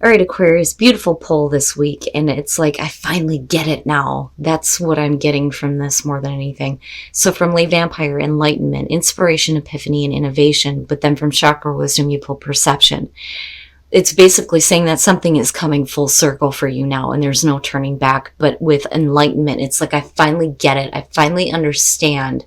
All right, Aquarius, beautiful pull this week. And it's like, I finally get it now. That's what I'm getting from this more than anything. So from Lay Vampire, enlightenment, inspiration, epiphany, and innovation. But then from chakra wisdom, you pull perception. It's basically saying that something is coming full circle for you now and there's no turning back. But with enlightenment, it's like, I finally get it. I finally understand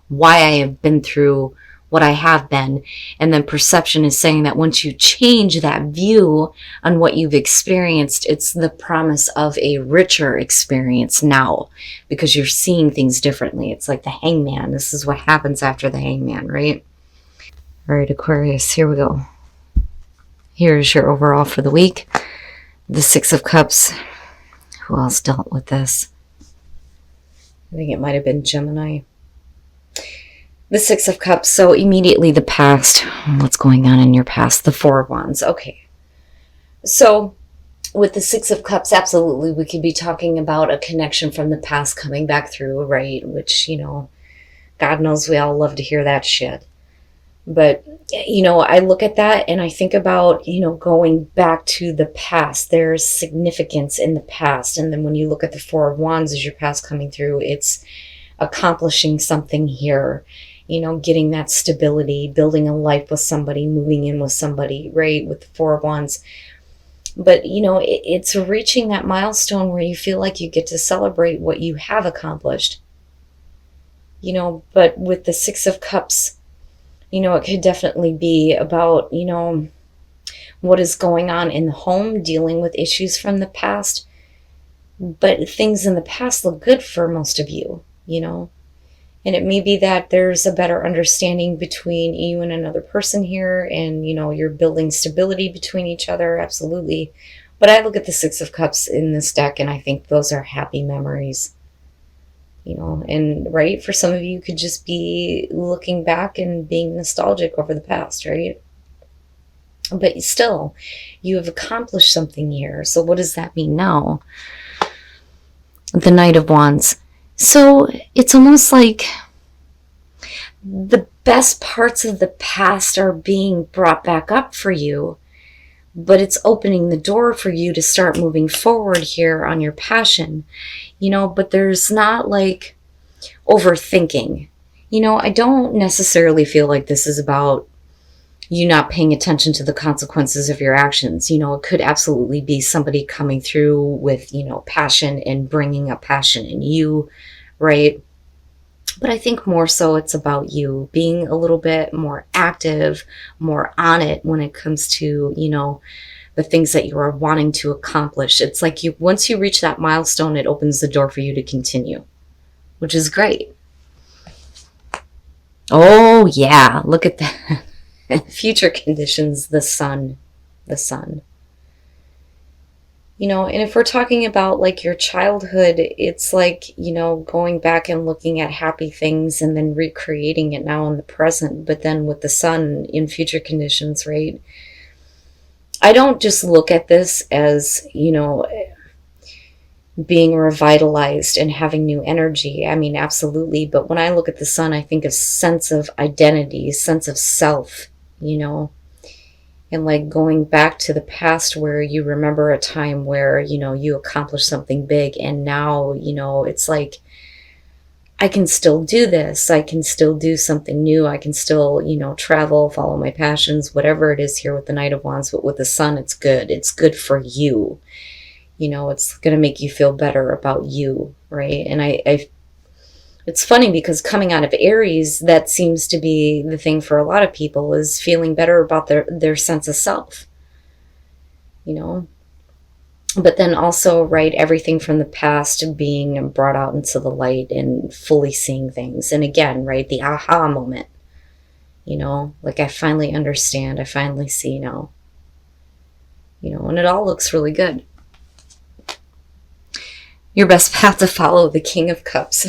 why I have been through what I have been. And then perception is saying that once you change that view on what you've experienced, it's the promise of a richer experience now because you're seeing things differently. It's like the hangman. This is what happens after the hangman, right? All right, Aquarius, here we go. Here's your overall for the week. The Six of Cups. Who else dealt with this? I think it might have been Gemini. The Six of Cups, so immediately the past. What's going on in your past? The Four of Wands. Okay. So with the Six of Cups, absolutely, we could be talking about a connection from the past coming back through, right? Which, God knows we all love to hear that shit. But, I look at that and I think about, going back to the past. There's significance in the past. And then when you look at the Four of Wands as your past coming through, it's accomplishing something here. Getting that stability, building a life with somebody, moving in with somebody, right? With the Four of Wands. But, it's reaching that milestone where you feel like you get to celebrate what you have accomplished. But with the Six of Cups, it could definitely be about, what is going on in the home, dealing with issues from the past. But things in the past look good for most of you, And it may be that there's a better understanding between you and another person here, and, you're building stability between each other, absolutely. But I look at the Six of Cups in this deck, and I think those are happy memories. And right, for some of you could just be looking back and being nostalgic over the past, right? But still, you have accomplished something here. So what does that mean now? The Knight of Wands. So it's almost like the best parts of the past are being brought back up for you, but it's opening the door for you to start moving forward here on your passion, but there's not like overthinking. I don't necessarily feel like this is about you not paying attention to the consequences of your actions. It could absolutely be somebody coming through with, passion and bringing up passion in you, right? But I think more so it's about you being a little bit more active, more on it when it comes to, the things that you are wanting to accomplish. It's like once you reach that milestone, it opens the door for you to continue, which is great. Oh yeah, look at that. Future conditions, the sun. And if we're talking about like your childhood, it's like, going back and looking at happy things and then recreating it now in the present. But then with the sun in future conditions, right? I don't just look at this as, being revitalized and having new energy. I mean, absolutely. But when I look at the sun, I think of sense of identity, sense of self, and like going back to the past where you remember a time where, you accomplished something big. And now, it's like, I can still do this. I can still do something new. I can still, travel, follow my passions, whatever it is here with the Knight of Wands. But with the sun, it's good. It's good for you. It's going to make you feel better about you, right? And it's funny because coming out of Aries, that seems to be the thing for a lot of people, is feeling better about their sense of self, But then also, right, everything from the past being brought out into the light and fully seeing things. And again, right, the aha moment, like I finally understand, I finally see now, and it all looks really good. Your best path to follow, the King of Cups.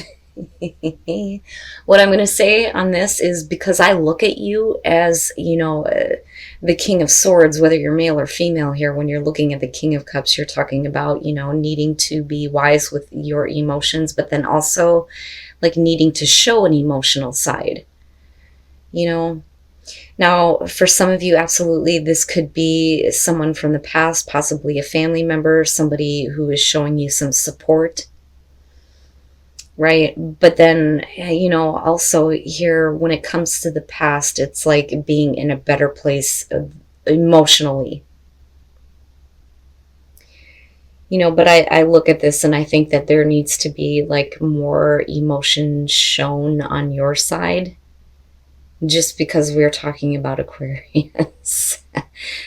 What I'm going to say on this is because I look at you as, the King of Swords, whether you're male or female here, when you're looking at the King of Cups, you're talking about, needing to be wise with your emotions, but then also like needing to show an emotional side, Now, for some of you, absolutely, this could be someone from the past, possibly a family member, somebody who is showing you some support, right? But then, also here, when it comes to the past, it's like being in a better place emotionally. But I look at this and I think that there needs to be like more emotion shown on your side, just because we're talking about Aquarius.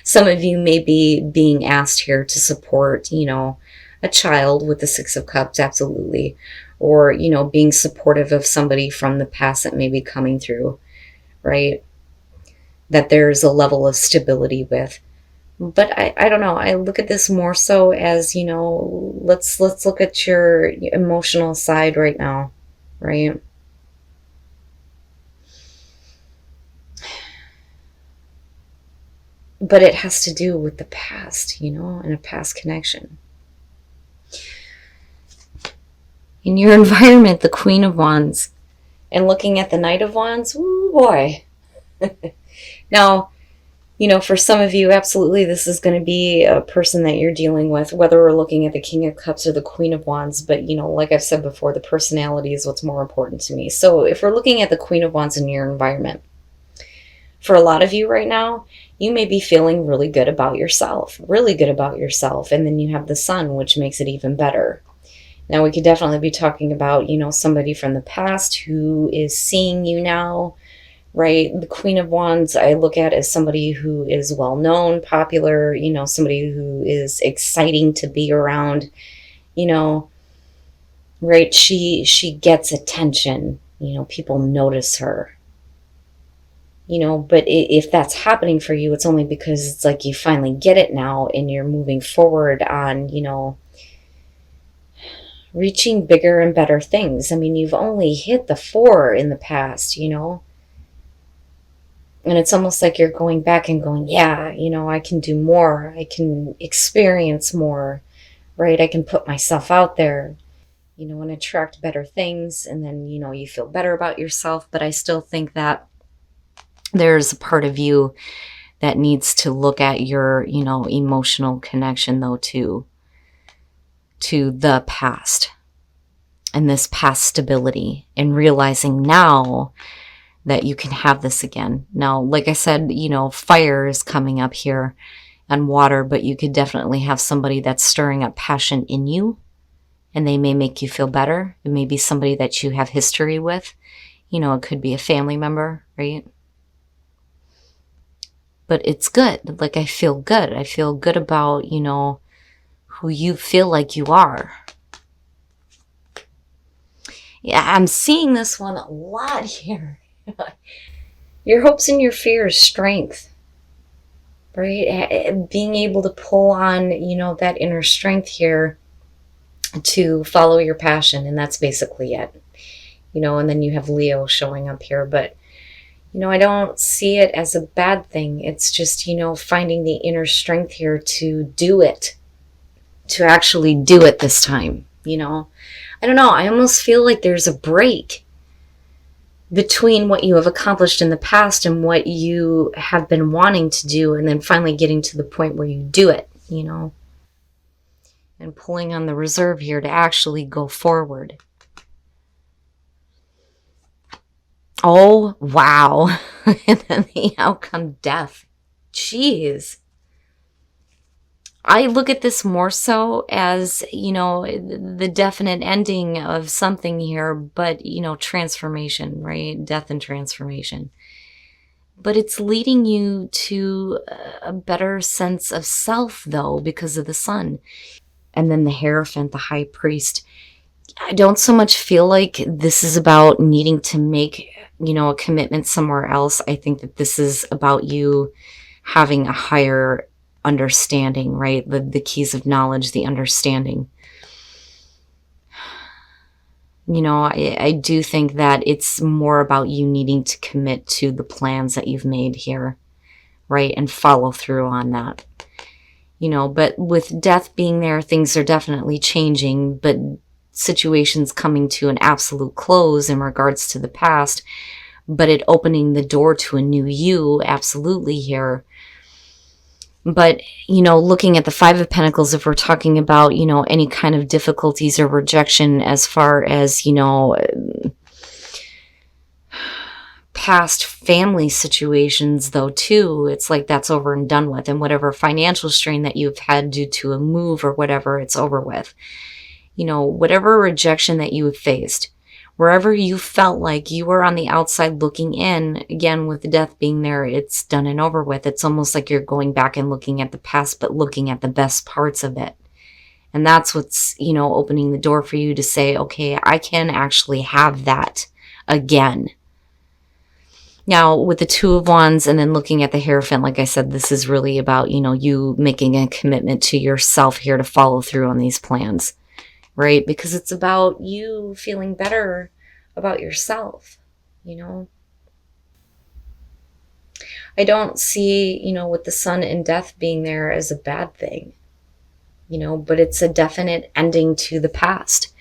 Some of you may be being asked here to support, a child with the Six of Cups, absolutely. Or, being supportive of somebody from the past that may be coming through, right? That there's a level of stability with. But I don't know. I look at this more so as, let's look at your emotional side right now, right? But it has to do with the past, and a past connection. In your environment, the Queen of Wands, and looking at the Knight of Wands, ooh boy. Now, for some of you, absolutely, this is going to be a person that you're dealing with, whether we're looking at the King of Cups or the Queen of Wands. But, like I've said before, the personality is what's more important to me. So if we're looking at the Queen of Wands in your environment, for a lot of you right now, you may be feeling really good about yourself, really good about yourself. And then you have the Sun, which makes it even better. Now, we could definitely be talking about, somebody from the past who is seeing you now, right? The Queen of Wands, I look at as somebody who is well-known, popular, somebody who is exciting to be around, right? She gets attention, people notice her, but if that's happening for you, it's only because it's like you finally get it now and you're moving forward on, reaching bigger and better things. I mean, you've only hit the 4 in the past, and it's almost like you're going back and going, yeah, I can do more. I can experience more, right? I can put myself out there, and attract better things. And then, you feel better about yourself. But I still think that there's a part of you that needs to look at your, emotional connection, though, to the past and this past stability, and realizing now that you can have this again. Now, like I said, fire is coming up here and water, but you could definitely have somebody that's stirring up passion in you, and they may make you feel better. It may be somebody that you have history with. It could be a family member, right? But it's good. Like, I feel good. I feel good about, who you feel like you are. Yeah, I'm seeing this one a lot here. Your hopes and your fears, strength, right? Being able to pull on, that inner strength here to follow your passion. And that's basically it, and then you have Leo showing up here. But, I don't see it as a bad thing. It's just, finding the inner strength here to do it, to actually do it this time, I don't know. I almost feel like there's a break between what you have accomplished in the past and what you have been wanting to do, and then finally getting to the point where you do it, and pulling on the reserve here to actually go forward. Oh, wow. And then the outcome, death. Jeez. I look at this more so as, the definite ending of something here, but, transformation, right? Death and transformation. But it's leading you to a better sense of self, though, because of the Sun. And then the Hierophant, the High Priest. I don't so much feel like this is about needing to make, a commitment somewhere else. I think that this is about you having a higher understanding, right? The keys of knowledge, the understanding. I do think that it's more about you needing to commit to the plans that you've made here, right? And follow through on that. But with death being there, things are definitely changing, but situations coming to an absolute close in regards to the past. but it opening the door to a new you, absolutely here. But, looking at the Five of Pentacles, if we're talking about, any kind of difficulties or rejection as far as, past family situations, though, too, it's like that's over and done with. And whatever financial strain that you've had due to a move or whatever, it's over with. Whatever rejection that you have faced, wherever you felt like you were on the outside looking in, again, with death being there, it's done and over with. It's almost like you're going back and looking at the past, but looking at the best parts of it. And that's what's, opening the door for you to say, okay, I can actually have that again. Now, with the Two of Wands and then looking at the Hierophant, like I said, this is really about, you making a commitment to yourself here to follow through on these plans. Right? Because it's about you feeling better about yourself, I don't see, with the Sun and death being there as a bad thing, but it's a definite ending to the past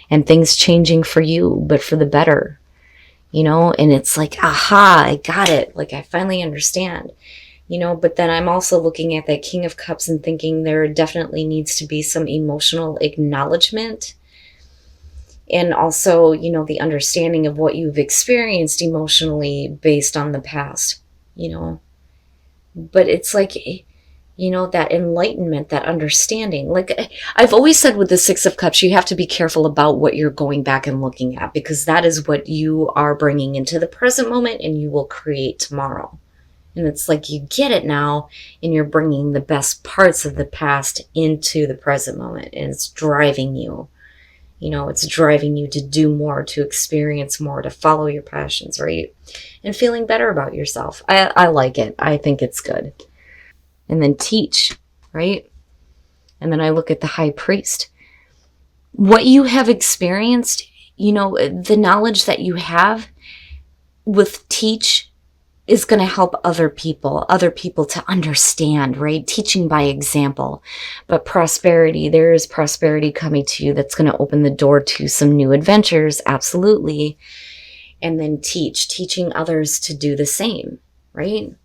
and things changing for you, but for the better, and it's like, aha, I got it. Like, I finally understand. But then I'm also looking at that King of Cups and thinking there definitely needs to be some emotional acknowledgement. And also, the understanding of what you've experienced emotionally based on the past, But it's like, that enlightenment, that understanding. Like I've always said with the Six of Cups, you have to be careful about what you're going back and looking at, because that is what you are bringing into the present moment and you will create tomorrow. And it's like you get it now and you're bringing the best parts of the past into the present moment. And it's driving you. It's driving you to do more, to experience more, to follow your passions, right? And feeling better about yourself. I like it. I think it's good. And then teach, right? And then I look at the High Priest. What you have experienced, the knowledge that you have with teach is going to help other people to understand, right? Teaching by example. But prosperity, there is prosperity coming to you that's going to open the door to some new adventures, absolutely. And then teaching others to do the same, right?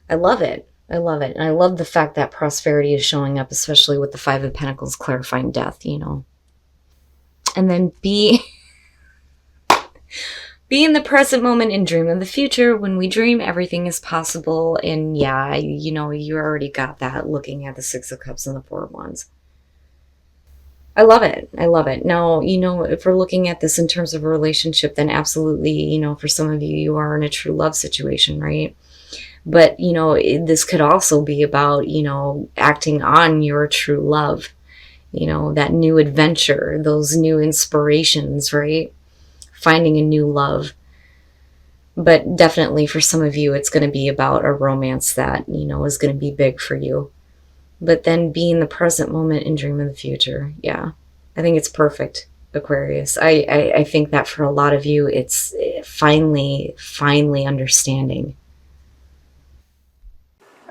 I love it. I love it. And I love the fact that prosperity is showing up, especially with the Five of Pentacles clarifying death, And then be in the present moment and dream of the future. When we dream, everything is possible. And yeah, you already got that looking at the Six of Cups and the Four of Wands. I love it. I love it. Now, if we're looking at this in terms of a relationship, then absolutely, for some of you, you are in a true love situation, right? But, this could also be about, acting on your true love, that new adventure, those new inspirations, right? Finding a new love. But definitely for some of you, it's going to be about a romance that, is going to be big for you. But then be in the present moment and dream of the future. Yeah, I think it's perfect, Aquarius. I think that for a lot of you, it's finally understanding.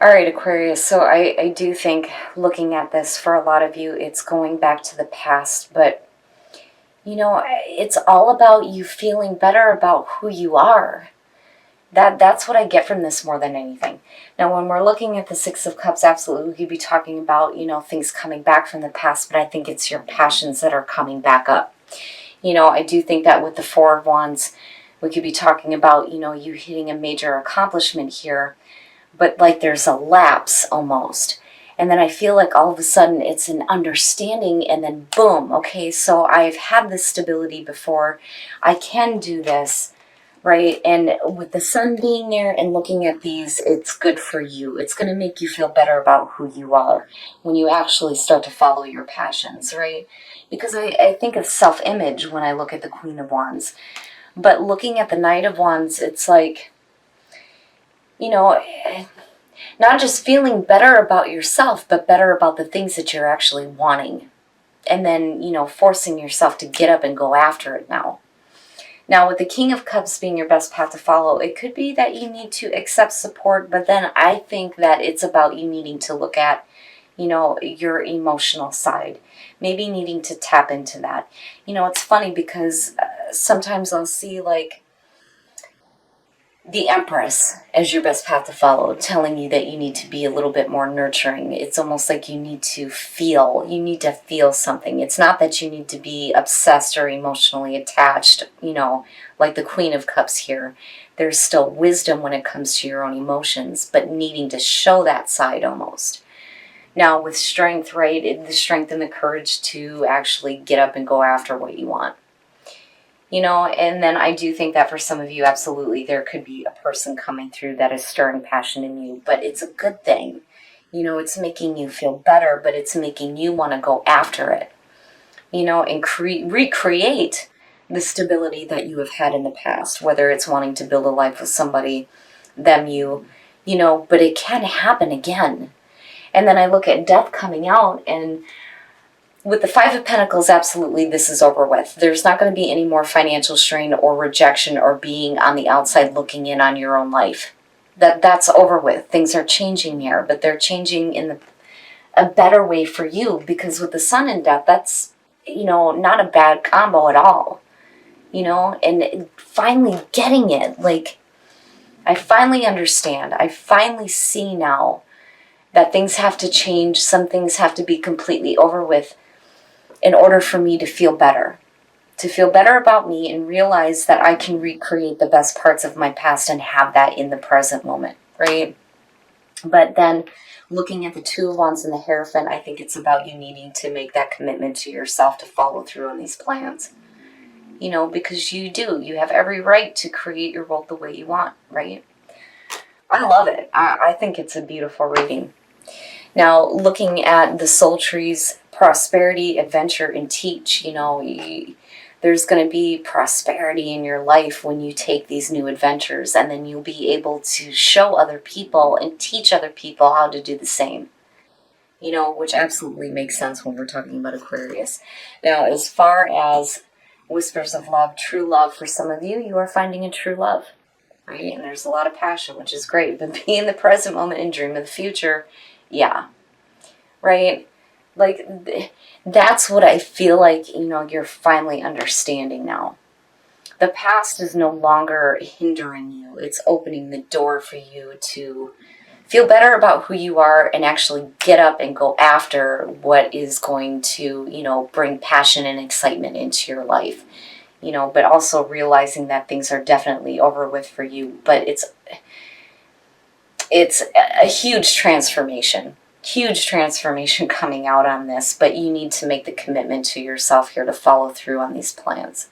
All right, Aquarius. So I do think looking at this for a lot of you, it's going back to the past, but it's all about you feeling better about who you are. That's what I get from this more than anything. Now, when we're looking at the Six of Cups, absolutely, we could be talking about, things coming back from the past, but I think it's your passions that are coming back up. I do think that with the Four of Wands, we could be talking about, you hitting a major accomplishment here, but like there's a lapse almost. And then I feel like all of a sudden it's an understanding and then boom, okay, so I've had this stability before. I can do this, right? And with the Sun being there and looking at these, it's good for you. It's going to make you feel better about who you are when you actually start to follow your passions, right? Because I think of self-image when I look at the Queen of Wands. But looking at the Knight of Wands, it's like, not just feeling better about yourself, but better about the things that you're actually wanting. And then, forcing yourself to get up and go after it now. Now, with the King of Cups being your best path to follow, it could be that you need to accept support, but then I think that it's about you needing to look at, your emotional side. Maybe needing to tap into that. It's funny because sometimes I'll see, like, the Empress as your best path to follow, telling you that you need to be a little bit more nurturing. It's almost like you need to feel something. It's not that you need to be obsessed or emotionally attached, like the Queen of Cups here. There's still wisdom when it comes to your own emotions, but needing to show that side almost. Now with strength, right, the strength and the courage to actually get up and go after what you want. And then I do think that for some of you, absolutely, there could be a person coming through that is stirring passion in you, but it's a good thing. It's making you feel better, but it's making you want to go after it, and recreate the stability that you have had in the past, whether it's wanting to build a life with somebody, but it can happen again. And then I look at death coming out, and with the Five of Pentacles, absolutely, this is over with. There's not going to be any more financial strain or rejection or being on the outside looking in on your own life. That's over with. Things are changing here, but they're changing in a better way for you, because with the Sun in death, that's, not a bad combo at all. And finally getting it. Like, I finally understand. I finally see now that things have to change. Some things have to be completely over with in order for me to feel better about me and realize that I can recreate the best parts of my past and have that in the present moment, right? But then looking at the Two of Wands and the Hierophant, I think it's about you needing to make that commitment to yourself to follow through on these plans, because you have every right to create your world the way you want, right? I love it. I think it's a beautiful reading. Now, looking at the soul trees, prosperity, adventure, and teach, there's going to be prosperity in your life when you take these new adventures, and then you'll be able to show other people and teach other people how to do the same, which absolutely makes sense when we're talking about Aquarius. Now, as far as whispers of love, true love, for some of you, you are finding a true love, right? And there's a lot of passion, which is great, but be in the present moment and dream of the future. Yeah, right? Like, that's what I feel like, you're finally understanding now. The past is no longer hindering you. It's opening the door for you to feel better about who you are and actually get up and go after what is going to, bring passion and excitement into your life. But also realizing that things are definitely over with for you. But it's a huge transformation coming out on this, but you need to make the commitment to yourself here to follow through on these plans.